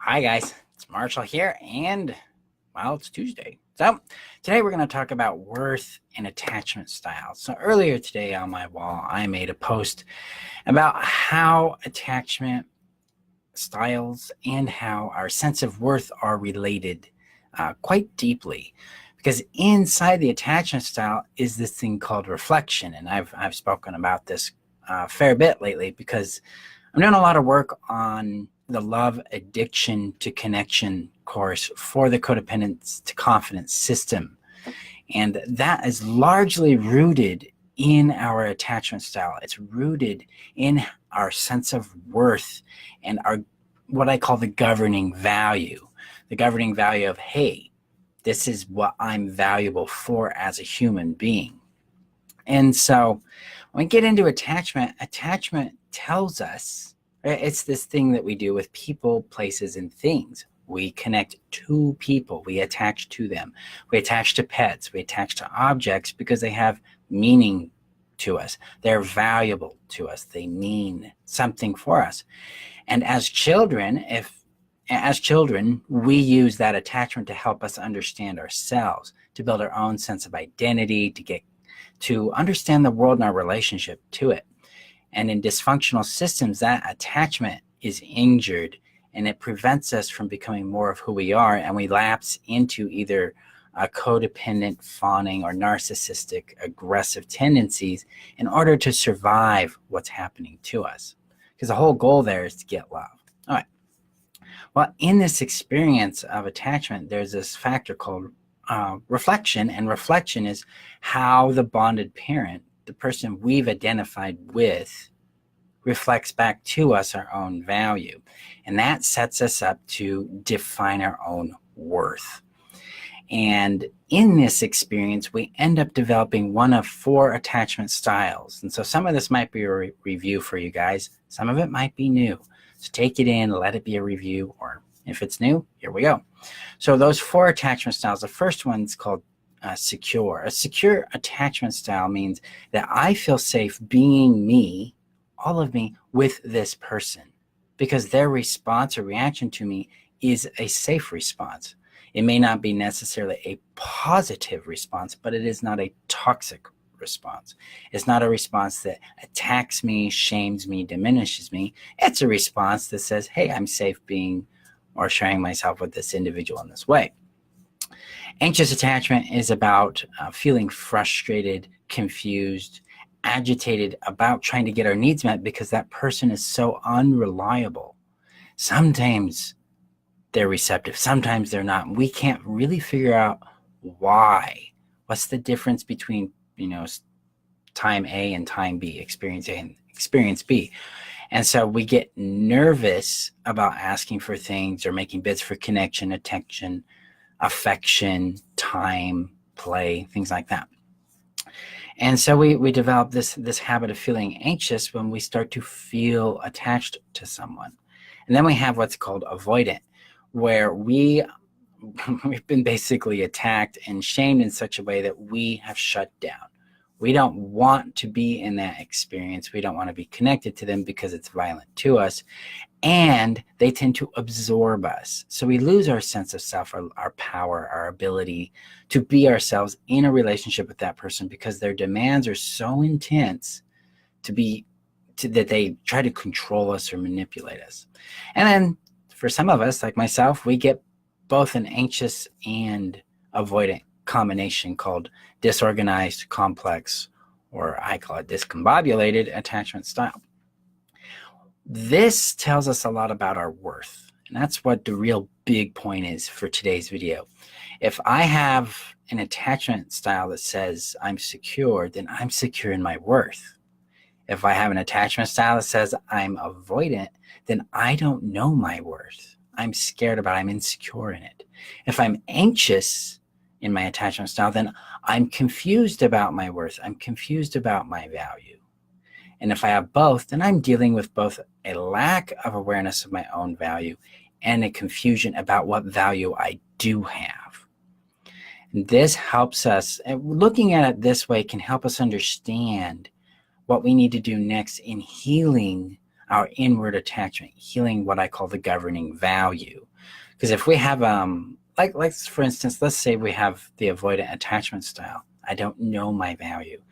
Hi guys, it's Marshall here, and well, it's Tuesday. So today we're going to talk about worth and attachment styles. So earlier today on my wall, I made a post about how attachment styles and how our sense of worth are related quite deeply. Because inside the attachment style is this thing called reflection, and I've spoken about this a fair bit lately because I'm doing a lot of work on the love addiction to connection course for the codependence to confidence system. And that is largely rooted in our attachment style. It's rooted in our sense of worth and our what I call the governing value. The governing value of, hey, this is what I'm valuable for as a human being. And so when we get into attachment tells us, it's this thing that we do with people, places, and things. We connect to people. We attach to them. We attach to pets. We attach to objects because they have meaning to us. They're valuable to us. They mean something for us. And as children, we use that attachment to help us understand ourselves, to build our own sense of identity, to understand the world and our relationship to it. And in dysfunctional systems, that attachment is injured and it prevents us from becoming more of who we are, and we lapse into either a codependent, fawning, or narcissistic, aggressive tendencies in order to survive what's happening to us. Because the whole goal there is to get love. All right. Well, in this experience of attachment, there's this factor called reflection, and reflection is how the bonded parent, the person we've identified with, reflects back to us our own value. And that sets us up to define our own worth. And in this experience, we end up developing one of 4 attachment styles. And so some of this might be a review for you guys. Some of it might be new. So take it in, let it be a review, or if it's new, here we go. So those 4 attachment styles, the first one's called secure. A secure attachment style means that I feel safe being me, all of me, with this person, because their response or reaction to me is a safe response. It may not be necessarily a positive response, but it is not a toxic response. It's not a response that attacks me, shames me, diminishes me. It's a response that says, hey, I'm safe being or sharing myself with this individual in this way. Anxious attachment is about feeling frustrated, confused, agitated about trying to get our needs met because that person is so unreliable. Sometimes they're receptive, sometimes they're not. We can't really figure out why. What's the difference between, time A and time B, experience A and experience B? And so we get nervous about asking for things or making bids for connection, attention, affection, time, play, things like that. And so we develop this habit of feeling anxious when we start to feel attached to someone. And then we have what's called avoidant, where we've been basically attacked and shamed in such a way that we have shut down. We don't want to be in that experience. We don't want to be connected to them because it's violent to us. And they tend to absorb us. So we lose our sense of self, our power, our ability to be ourselves in a relationship with that person because their demands are so intense that they try to control us or manipulate us. And then for some of us, like myself, we get both an anxious and avoidant combination called disorganized, complex, or I call it discombobulated attachment style. This tells us a lot about our worth, and that's what the real big point is for today's video. If I have an attachment style that says I'm secure, then I'm secure in my worth. If I have an attachment style that says I'm avoidant, then I don't know my worth. I'm scared about it. I'm insecure in it. If I'm anxious in my attachment style, then I'm confused about my worth. I'm confused about my value. And if I have both, then I'm dealing with both a lack of awareness of my own value and a confusion about what value I do have. And this helps us, looking at it this way can help us understand what we need to do next in healing our inward attachment, healing what I call the governing value. Because if we have, like for instance, let's say we have the avoidant attachment style. I don't know my value.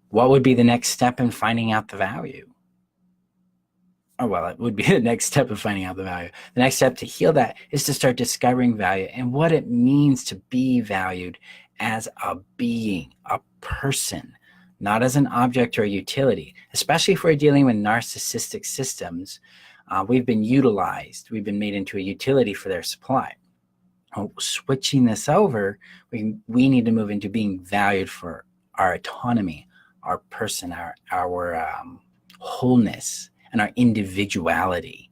What would be the next step in finding out the value? Oh, well, it would be the next step of finding out the value. The next step to heal that is to start discovering value and what it means to be valued as a being, a person, not as an object or a utility. Especially if we're dealing with narcissistic systems, we've been utilized. We've been made into a utility for their supply. Switching this over, we need to move into being valued for our autonomy, our person, our wholeness, and our individuality.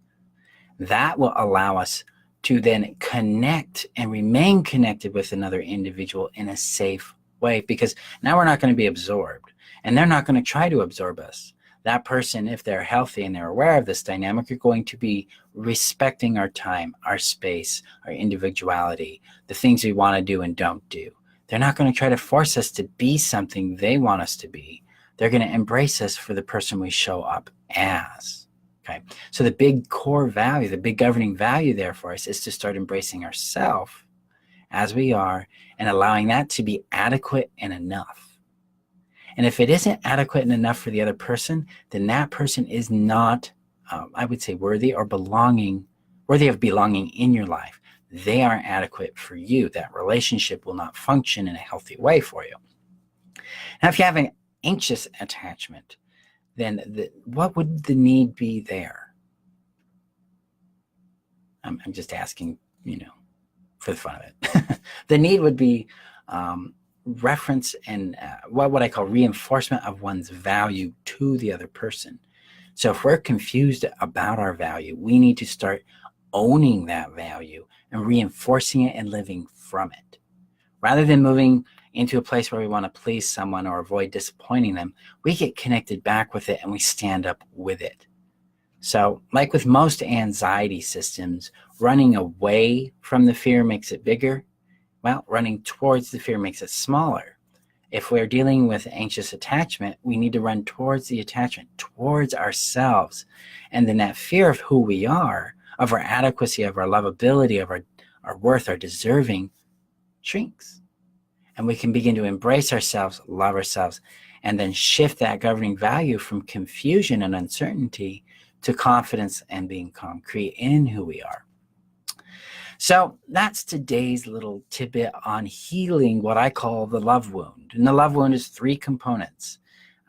That will allow us to then connect and remain connected with another individual in a safe way, because now we're not going to be absorbed, and they're not going to try to absorb us. That person, if they're healthy and they're aware of this dynamic, are going to be respecting our time, our space, our individuality, the things we want to do and don't do. They're not going to try to force us to be something they want us to be. They're going to embrace us for the person we show up as. Okay. So the big core value, the big governing value there for us is to start embracing ourselves as we are and allowing that to be adequate and enough. And if it isn't adequate and enough for the other person, then that person is not, I would say, worthy of belonging in your life. They aren't adequate for you. That relationship will not function in a healthy way for you. Now, if you have an anxious attachment, then what would the need be there? I'm just asking, for the fun of it. The need would be reference and what I call reinforcement of one's value to the other person. So if we're confused about our value, we need to start owning that value and reinforcing it and living from it. Rather than moving into a place where we want to please someone or avoid disappointing them, we get connected back with it and we stand up with it. So like with most anxiety systems, running away from the fear makes it bigger. Well, running towards the fear makes it smaller. If we're dealing with anxious attachment, we need to run towards the attachment, towards ourselves. And then that fear of who we are, of our adequacy, of our lovability, of our worth, our deserving, shrinks. And we can begin to embrace ourselves, love ourselves, and then shift that governing value from confusion and uncertainty to confidence and being concrete in who we are. So that's today's little tidbit on healing what I call the love wound. And the love wound is 3 components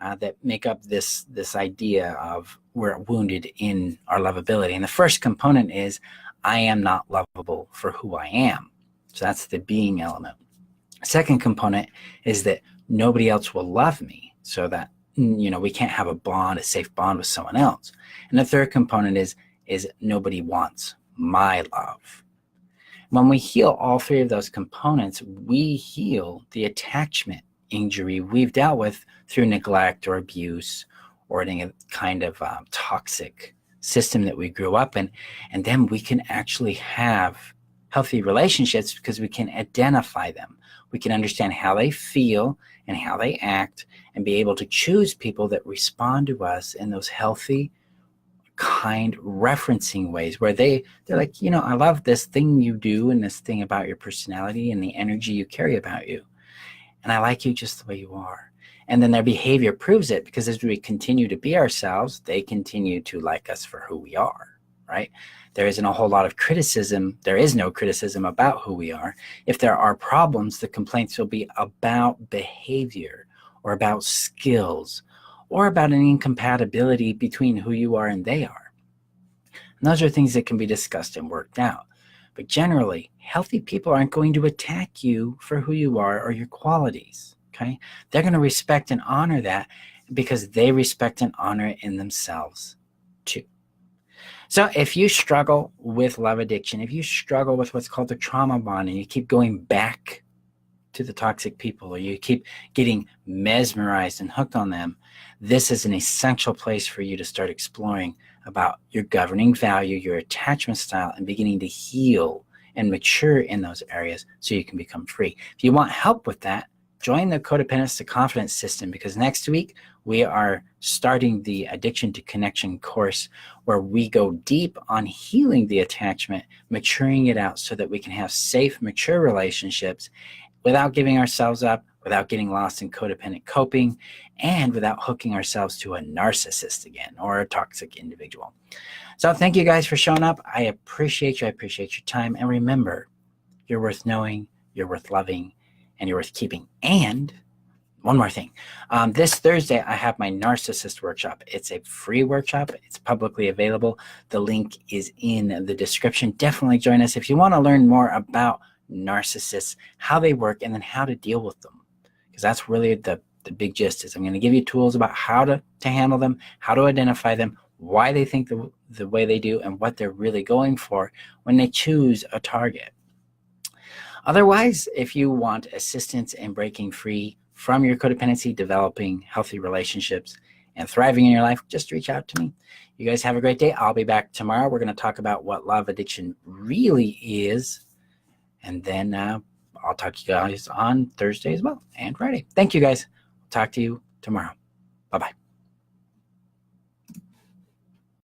that make up this idea of we're wounded in our lovability. And the first component is I am not lovable for who I am. So that's the being element. Second component is that nobody else will love me, so that we can't have a safe bond with someone else. And the third component is nobody wants my love. When we heal all 3 of those components, we heal the attachment injury we've dealt with through neglect or abuse or any kind of toxic system that we grew up in. And then we can actually have healthy relationships because we can identify them. We can understand how they feel and how they act and be able to choose people that respond to us in those healthy, kind, referencing ways where they're like, I love this thing you do and this thing about your personality and the energy you carry about you. And I like you just the way you are. And then their behavior proves it, because as we continue to be ourselves, they continue to like us for who we are, right? There isn't a whole lot of criticism. There is no criticism about who we are. If there are problems, the complaints will be about behavior or about skills or about an incompatibility between who you are and they are. And those are things that can be discussed and worked out. But generally, healthy people aren't going to attack you for who you are or your qualities, okay? They're going to respect and honor that because they respect and honor it in themselves too. So if you struggle with love addiction, if you struggle with what's called the trauma bond and you keep going back to the toxic people or you keep getting mesmerized and hooked on them, this is an essential place for you to start exploring about your governing value, your attachment style, and beginning to heal and mature in those areas so you can become free. If you want help with that, join the Codependence to Confidence system, because next week we are starting the Addiction to Connection course, where we go deep on healing the attachment, maturing it out so that we can have safe, mature relationships without giving ourselves up, without getting lost in codependent coping, and without hooking ourselves to a narcissist again or a toxic individual. So thank you guys for showing up. I appreciate you. I appreciate your time. And remember, you're worth knowing, you're worth loving, and you're worth keeping. And one more thing. This Thursday, I have my narcissist workshop. It's a free workshop. It's publicly available. The link is in the description. Definitely join us if you want to learn more about narcissists, how they work, and then how to deal with them. Because that's really the big gist is I'm going to give you tools about how to handle them, how to identify them, why they think the way they do, and what they're really going for when they choose a target. Otherwise, if you want assistance in breaking free from your codependency, developing healthy relationships, and thriving in your life, just reach out to me. You guys have a great day. I'll be back tomorrow. We're going to talk about what love addiction really is. And then I'll talk to you guys on Thursday as well and Friday. Thank you guys. Talk to you tomorrow. Bye-bye.